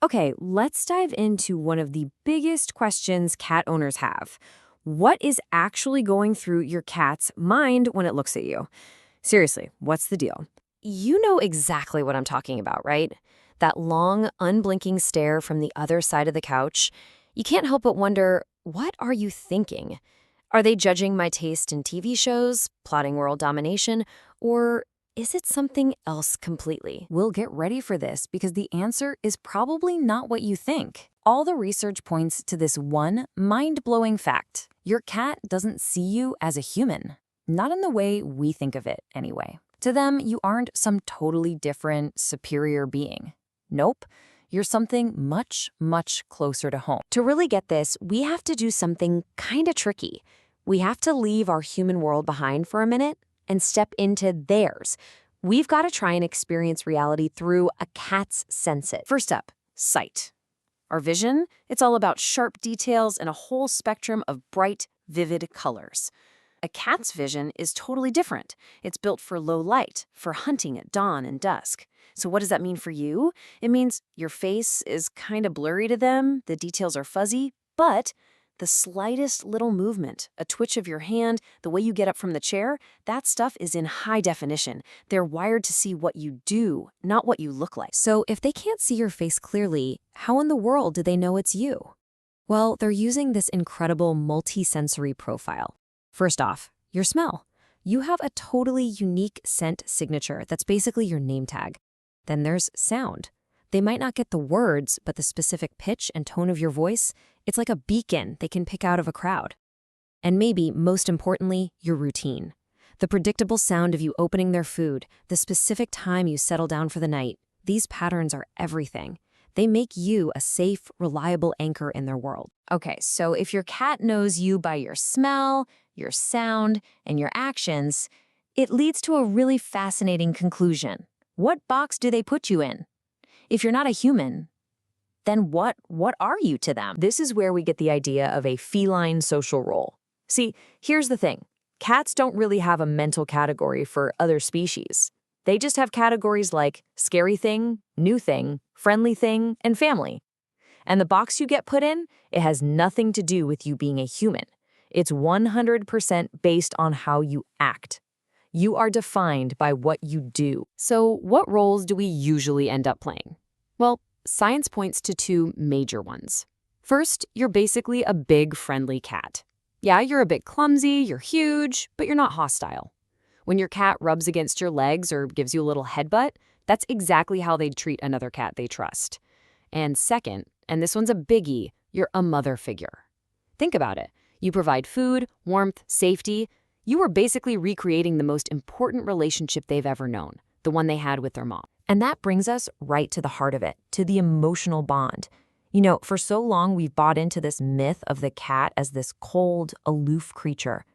Okay, let's dive into one of the biggest questions cat owners have. What is actually going through your cat's mind when it looks at you? Seriously, what's the deal? You know exactly what I'm talking about, right? That long, unblinking stare from the other side of the couch. You can't help but wonder, what are you thinking? Are they judging my taste in TV shows, plotting world domination, or is it something else completely? We'll get ready for this because the answer is probably not what you think. All the research points to this one mind-blowing fact. Your cat doesn't see you as a human. Not in the way we think of it, anyway. To them, you aren't some totally different, superior being. Nope. You're something much, much closer to home. To really get this, we have to do something kind of tricky. We have to leave our human world behind for a minute and step into theirs. We've got to try and experience reality through a cat's senses. First up, sight. Our vision, it's all about sharp details and a whole spectrum of bright, vivid colors. A cat's vision is totally different. It's built for low light, for hunting at dawn and dusk. So what does that mean for you? It means your face is kind of blurry to them, the details are fuzzy, but the slightest little movement, a twitch of your hand, the way you get up from the chair, that stuff is in high definition. They're wired to see what you do, not what you look like. So if they can't see your face clearly, how in the world do they know it's you? Well, they're using this incredible multi-sensory profile. First off, your smell. You have a totally unique scent signature that's basically your name tag. Then there's sound. They might not get the words, but the specific pitch and tone of your voice, it's like a beacon they can pick out of a crowd. And maybe, most importantly, your routine. The predictable sound of you opening their food, the specific time you settle down for the night. These patterns are everything. They make you a safe, reliable anchor in their world. Okay, so if your cat knows you by your smell, your sound, and your actions, it leads to a really fascinating conclusion. What box do they put you in? If you're not a human, then what are you to them? This is where we get the idea of a feline social role. See, here's the thing. Cats don't really have a mental category for other species. They just have categories like scary thing, new thing, friendly thing, and family. And the box you get put in, it has nothing to do with you being a human. It's 100% based on how you act. You are defined by what you do. So what roles do we usually end up playing? Well, science points to two major ones. First, you're basically a big, friendly cat. Yeah, you're a bit clumsy, you're huge, but you're not hostile. When your cat rubs against your legs or gives you a little headbutt, that's exactly how they'd treat another cat they trust. And second, and this one's a biggie, you're a mother figure. Think about it. You provide food, warmth, safety. You are basically recreating the most important relationship they've ever known, the one they had with their mom. And that brings us right to the heart of it, to the emotional bond. You know, for so long we've bought into this myth of the cat as this cold, aloof creature.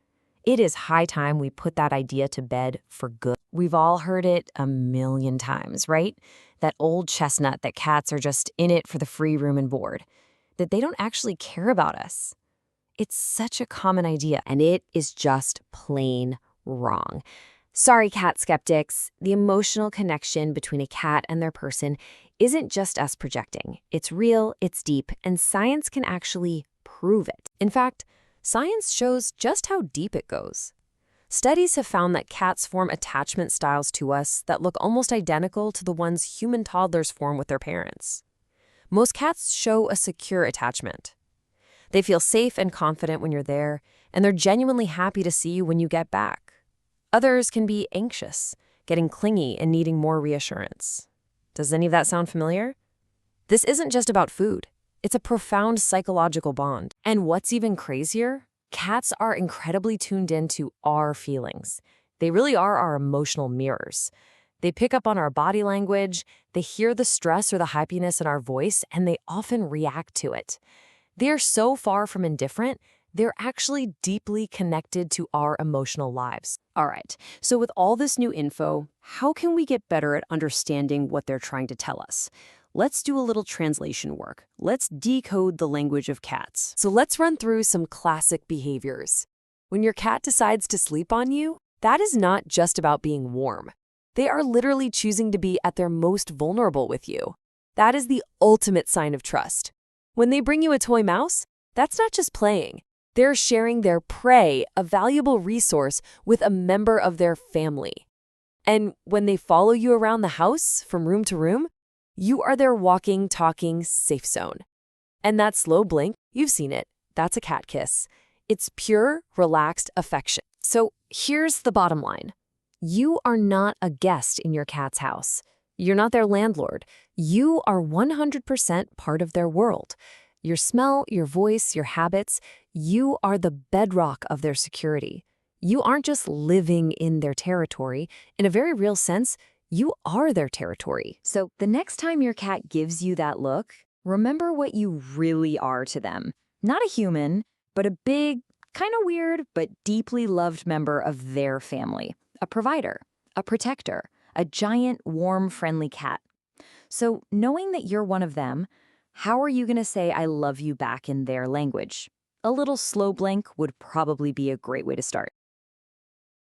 It is high time we put that idea to bed for good. We've all heard it a million times, right? That old chestnut that cats are just in it for the free room and board, that they don't actually care about us. It's such a common idea, and it is just plain wrong. Sorry, cat skeptics. The emotional connection between a cat and their person isn't just us projecting. It's real, it's deep, and science can actually prove it. In fact, science shows just how deep it goes. Studies have found that cats form attachment styles to us that look almost identical to the ones human toddlers form with their parents. Most cats show a secure attachment. They feel safe and confident when you're there, and they're genuinely happy to see you when you get back. Others can be anxious, getting clingy and needing more reassurance. Does any of that sound familiar? This isn't just about food. It's a profound psychological bond. And what's even crazier? Cats are incredibly tuned into our feelings. They really are our emotional mirrors. They pick up on our body language, they hear the stress or the happiness in our voice, and they often react to it. They are so far from indifferent, they're actually deeply connected to our emotional lives. All right, so with all this new info, how can we get better at understanding what they're trying to tell us? Let's do a little translation work. Let's decode the language of cats. So let's run through some classic behaviors. When your cat decides to sleep on you, that is not just about being warm. They are literally choosing to be at their most vulnerable with you. That is the ultimate sign of trust. When they bring you a toy mouse, that's not just playing. They're sharing their prey, a valuable resource, with a member of their family. And when they follow you around the house from room to room, you are their walking, talking safe zone. And that slow blink, you've seen it, that's a cat kiss. It's pure, relaxed affection. So here's the bottom line. You are not a guest in your cat's house. You're not their landlord. You are 100% part of their world. Your smell, your voice, your habits, you are the bedrock of their security. You aren't just living in their territory. In a very real sense, you are their territory. So the next time your cat gives you that look, remember what you really are to them. Not a human, but a big, kind of weird, but deeply loved member of their family. A provider, a protector, a giant, warm, friendly cat. So knowing that you're one of them, how are you going to say I love you back in their language? A little slow blink would probably be a great way to start.